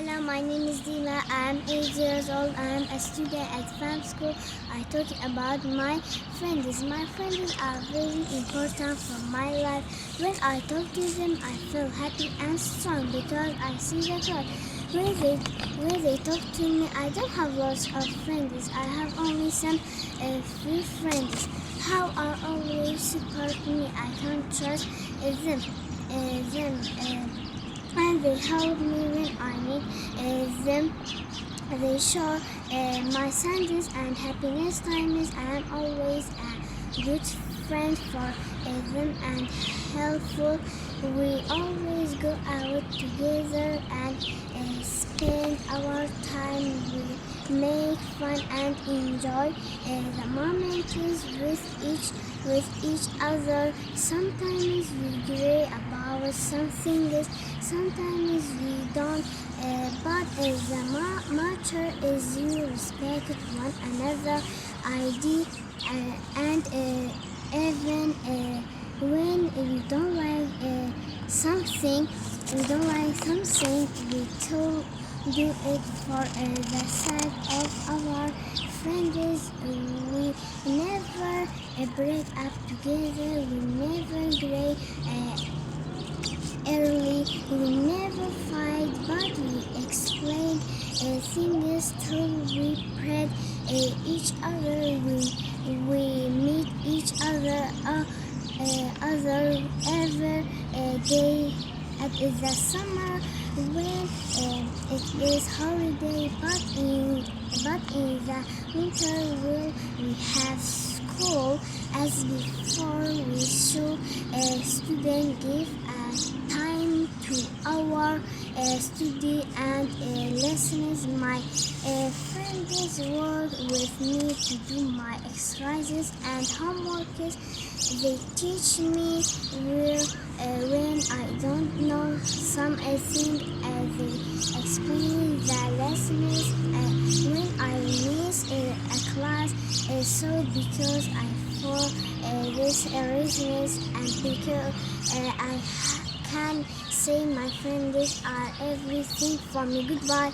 Hello, my name is Dima. I am 8 years old. I am a student at farm school. I talk about my friends. My friends are very important for my life. When I talk to them, I feel happy and strong because I see the God. When they talk to me, I don't have lots of friends. I have only some few friends. How are always support me. I can trust them. And they help me when I need them. They show my sadness and happiness times. I am always a good friend for them and helpful. We always go out together and spend our time. We make fun and enjoy the moments with each other. Sometimes we agree about something, sometimes we don't. But the matter is you respect one another. And even when we don't like something, we do it for the sake of our friends. We never break up together. We never grey early. We never fight, but we explain things till we pray each other. We meet each other every day. At the summer when it is holiday, but in the winter we have school. As before, we should student give time to our study and lessons. My friends work with me to do my exercises and homeworks. They teach me when I don't know something. They explain the lessons when I miss a class. So because I for this reasons and because I can say my friends are everything for me. Goodbye.